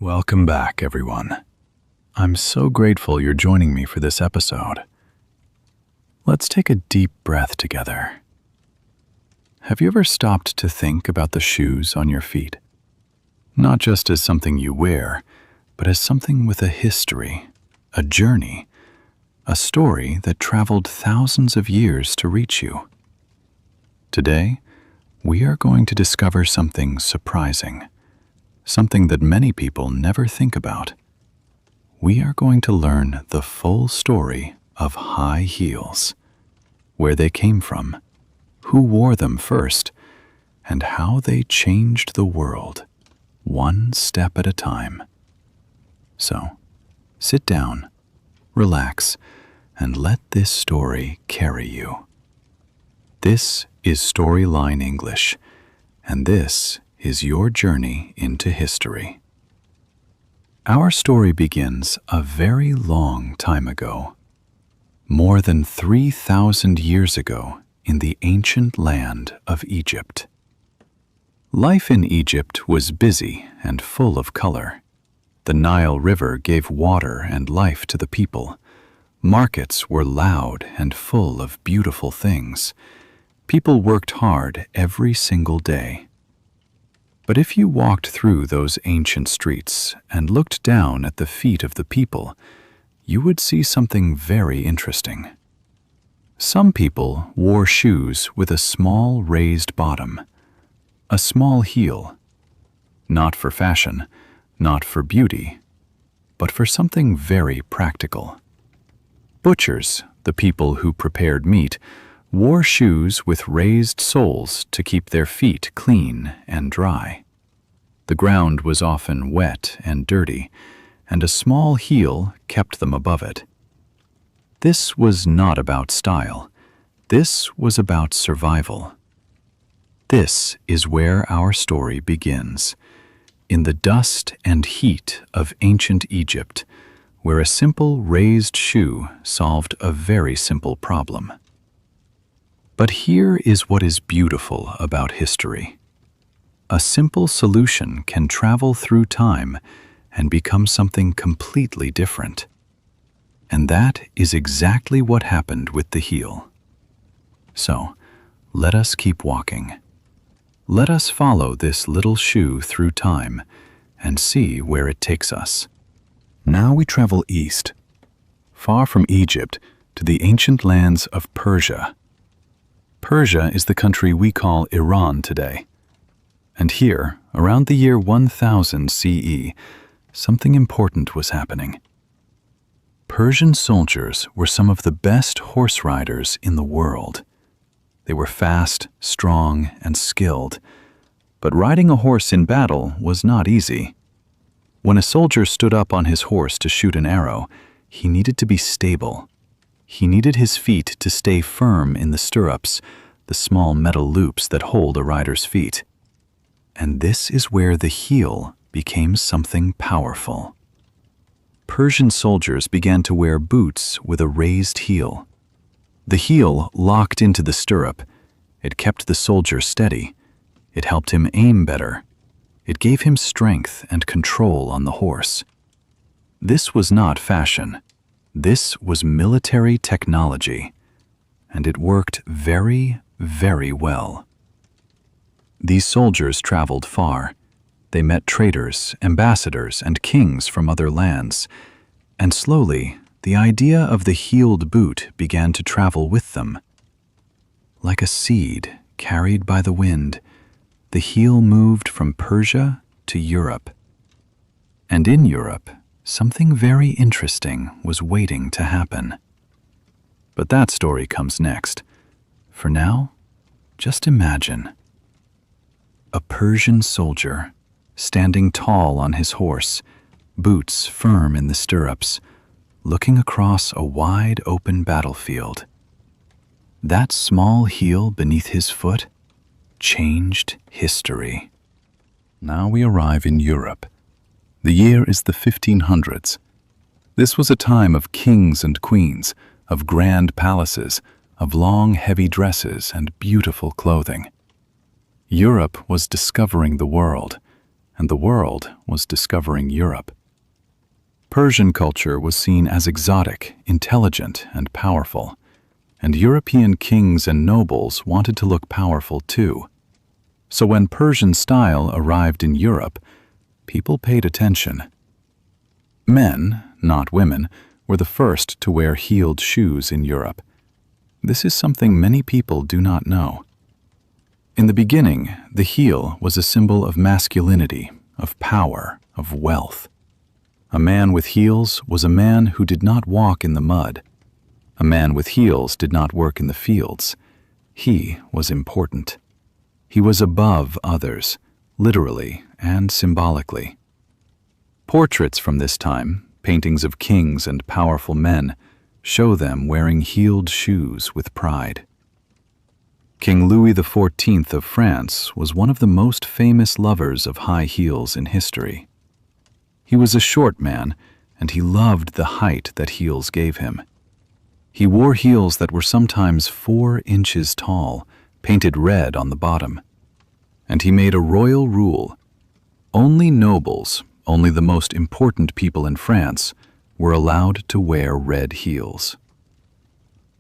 Welcome back, everyone. I'm so grateful you're joining me for this episode. Let's take a deep breath together. Have you ever stopped to think about the shoes on your feet? Not just as something you wear, but as something with a history, a journey, a story that traveled thousands of years to reach you. Today, we are going to discover something surprising, something that many people never think about. We are going to learn the full story of high heels, where they came from, who wore them first, and how they changed the world, one step at a time. So, sit down, relax, and let this story carry you. This is Storyline English, and this is your journey into history. Our story begins a very long time ago, more than 3,000 years ago in the ancient land of Egypt. Life in Egypt was busy and full of color. The Nile River gave water and life to the people. Markets were loud and full of beautiful things. People worked hard every single day. But if you walked through those ancient streets and looked down at the feet of the people, you would see something very interesting. Some people wore shoes with a small raised bottom, a small heel, not for fashion, not for beauty, but for something very practical. Butchers, the people who prepared meat, wore shoes with raised soles to keep their feet clean and dry. The ground was often wet and dirty, and a small heel kept them above it. This was not about style. This was about survival. This is where our story begins, in the dust and heat of ancient Egypt, where a simple raised shoe solved a very simple problem. But here is what is beautiful about history. A simple solution can travel through time and become something completely different. And that is exactly what happened with the heel. So, let us keep walking. Let us follow this little shoe through time and see where it takes us. Now we travel east, far from Egypt, to the ancient lands of Persia. Persia is the country we call Iran today. And here, around the year 1000 CE, something important was happening. Persian soldiers were some of the best horse riders in the world. They were fast, strong, and skilled. But riding a horse in battle was not easy. When a soldier stood up on his horse to shoot an arrow, he needed to be stable. He needed his feet to stay firm in the stirrups, the small metal loops that hold a rider's feet. And this is where the heel became something powerful. Persian soldiers began to wear boots with a raised heel. The heel locked into the stirrup. It kept the soldier steady. It helped him aim better. It gave him strength and control on the horse. This was not fashion. This was military technology, and it worked very, very well. These soldiers traveled far. They met traders, ambassadors, and kings from other lands, and slowly, the idea of the heeled boot began to travel with them. Like a seed carried by the wind, the heel moved from Persia to Europe. And in Europe, something very interesting was waiting to happen. But that story comes next. For now, just imagine a Persian soldier standing tall on his horse, boots firm in the stirrups, looking across a wide open battlefield. That small heel beneath his foot changed history. Now we arrive in Europe. The year is the 1500s. This was a time of kings and queens, of grand palaces, of long, heavy dresses and beautiful clothing. Europe was discovering the world, and the world was discovering Europe. Persian culture was seen as exotic, intelligent, and powerful, and European kings and nobles wanted to look powerful too. So when Persian style arrived in Europe, people paid attention. Men, not women, were the first to wear heeled shoes in Europe. This is something many people do not know. In the beginning, the heel was a symbol of masculinity, of power, of wealth. A man with heels was a man who did not walk in the mud. A man with heels did not work in the fields. He was important. He was above others, literally and symbolically. Portraits from this time, paintings of kings and powerful men, show them wearing heeled shoes with pride. King Louis XIV of France was one of the most famous lovers of high heels in history. He was a short man, and he loved the height that heels gave him. He wore heels that were sometimes 4 inches tall, painted red on the bottom. And he made a royal rule. Only nobles, only the most important people in France, were allowed to wear red heels.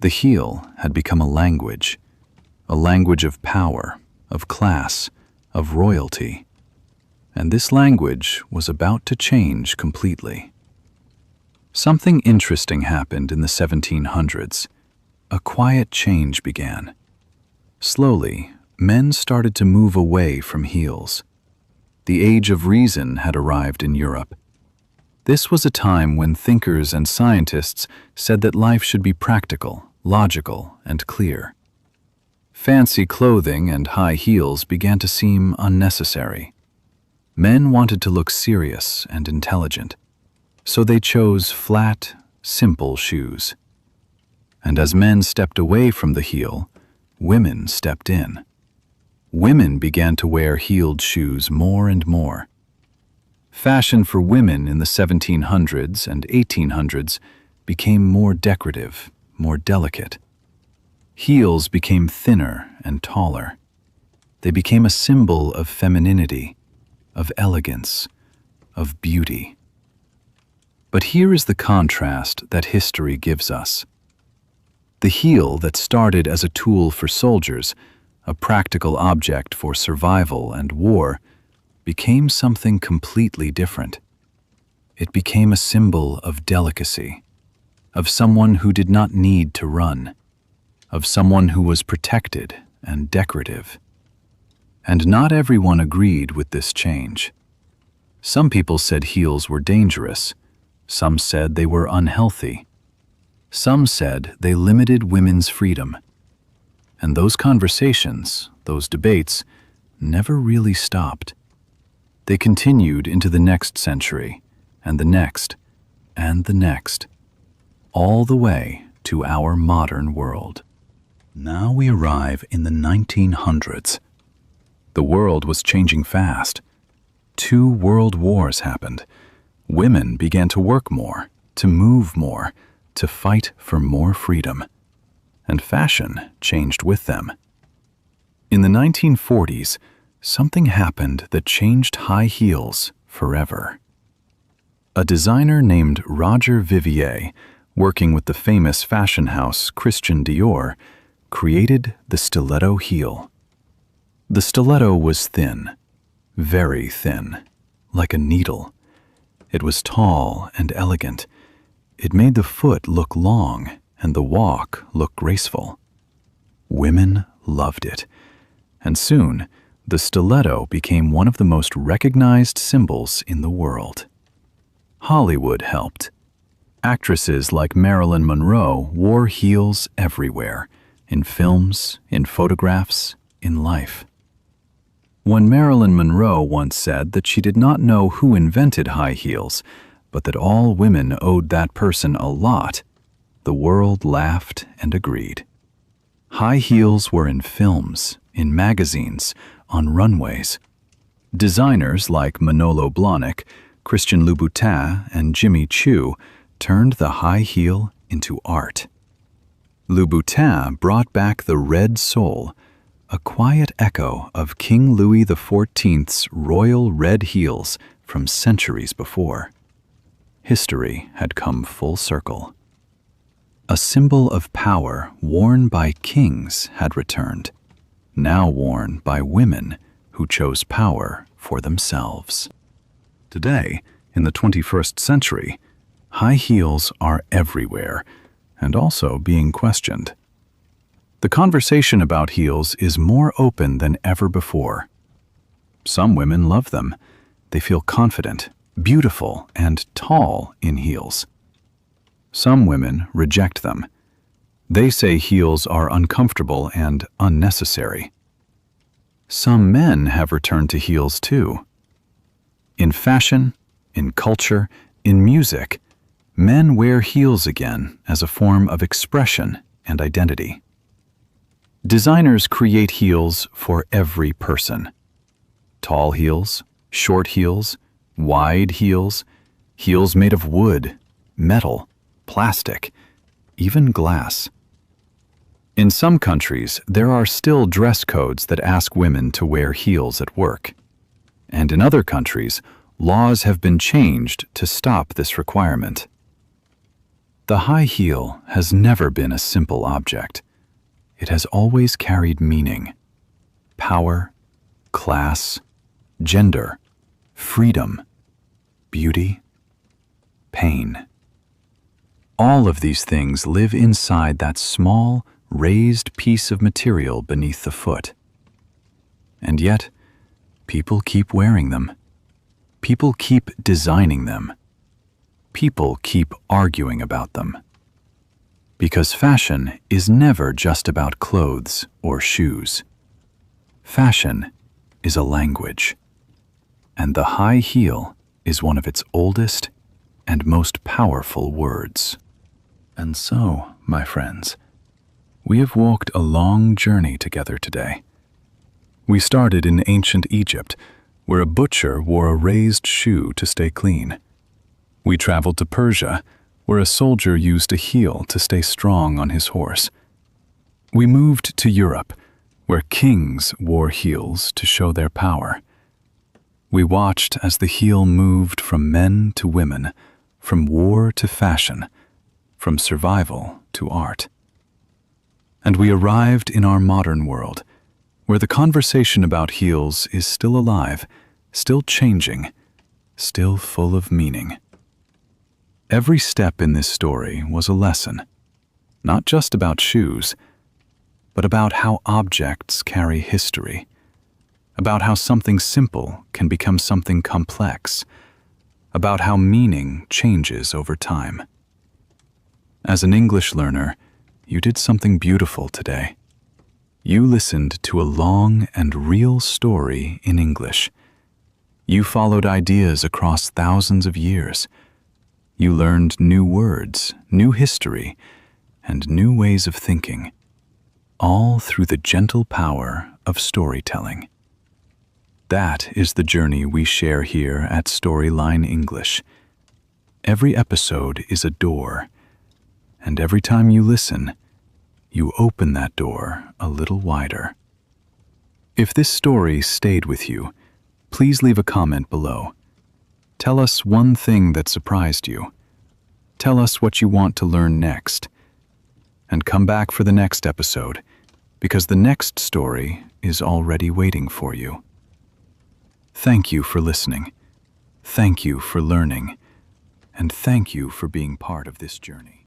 The heel had become a language of power, of class, of royalty. And this language was about to change completely. Something interesting happened in the 1700s. A quiet change began. Slowly, men started to move away from heels. The age of reason had arrived in Europe. This was a time when thinkers and scientists said that life should be practical, logical, and clear. Fancy clothing and high heels began to seem unnecessary. Men wanted to look serious and intelligent, so they chose flat, simple shoes. And as men stepped away from the heel, women stepped in. Women began to wear heeled shoes more and more. Fashion for women in the 1700s and 1800s became more decorative, more delicate. Heels became thinner and taller. They became a symbol of femininity, of elegance, of beauty. But here is the contrast that history gives us. The heel that started as a tool for soldiers, a practical object for survival and war, became something completely different. It became a symbol of delicacy, of someone who did not need to run, of someone who was protected and decorative. And not everyone agreed with this change. Some people said heels were dangerous. Some said they were unhealthy. Some said they limited women's freedom. And those conversations, those debates, never really stopped. They continued into the next century, and the next, and the next, all the way to our modern world. Now we arrive in the 1900s. The world was changing fast. 2 world wars happened. Women began to work more, to move more, to fight for more freedom. And fashion changed with them. In the 1940s, something happened that changed high heels forever. A designer named Roger Vivier, working with the famous fashion house Christian Dior, created the stiletto heel. The stiletto was thin, very thin, like a needle. It was tall and elegant. It made the foot look long and the walk look graceful. Women loved it, and soon the stiletto became one of the most recognized symbols in the world. Hollywood helped. Actresses like Marilyn Monroe wore heels everywhere, in films, in photographs, in life. When Marilyn Monroe once said that she did not know who invented high heels, but that all women owed that person a lot, the world laughed and agreed. High heels were in films, in magazines, on runways. Designers like Manolo Blahnik, Christian Louboutin, and Jimmy Choo turned the high heel into art. Louboutin brought back the red sole, a quiet echo of King Louis XIV's royal red heels from centuries before. History had come full circle. A symbol of power worn by kings had returned, now worn by women who chose power for themselves. Today, in the 21st century, high heels are everywhere and also being questioned. The conversation about heels is more open than ever before. Some women love them. They feel confident, beautiful, and tall in heels. Some women reject them. They say heels are uncomfortable and unnecessary. Some men have returned to heels too. In fashion, in culture, in music, men wear heels again as a form of expression and identity. Designers create heels for every person. Tall heels, short heels, wide heels, heels made of wood, metal, plastic, even glass. In some countries, there are still dress codes that ask women to wear heels at work. And in other countries, laws have been changed to stop this requirement. The high heel has never been a simple object. It has always carried meaning: power, class, gender, freedom, beauty, pain. All of these things live inside that small, raised piece of material beneath the foot. And yet, people keep wearing them. People keep designing them. People keep arguing about them. Because fashion is never just about clothes or shoes. Fashion is a language, and the high heel is one of its oldest and most powerful words. And so, my friends, we have walked a long journey together today. We started in ancient Egypt, where a butcher wore a raised shoe to stay clean. We traveled to Persia, where a soldier used a heel to stay strong on his horse. We moved to Europe, where kings wore heels to show their power. We watched as the heel moved from men to women, from war to fashion, from survival to art. And we arrived in our modern world, where the conversation about heels is still alive, still changing, still full of meaning. Every step in this story was a lesson, not just about shoes, but about how objects carry history, about how something simple can become something complex, about how meaning changes over time. As an English learner, you did something beautiful today. You listened to a long and real story in English. You followed ideas across thousands of years. You learned new words, new history, and new ways of thinking, all through the gentle power of storytelling. That is the journey we share here at Storyline English. Every episode is a door, and every time you listen, you open that door a little wider. If this story stayed with you, please leave a comment below. Tell us one thing that surprised you. Tell us what you want to learn next. And come back for the next episode, because the next story is already waiting for you. Thank you for listening. Thank you for learning. And thank you for being part of this journey.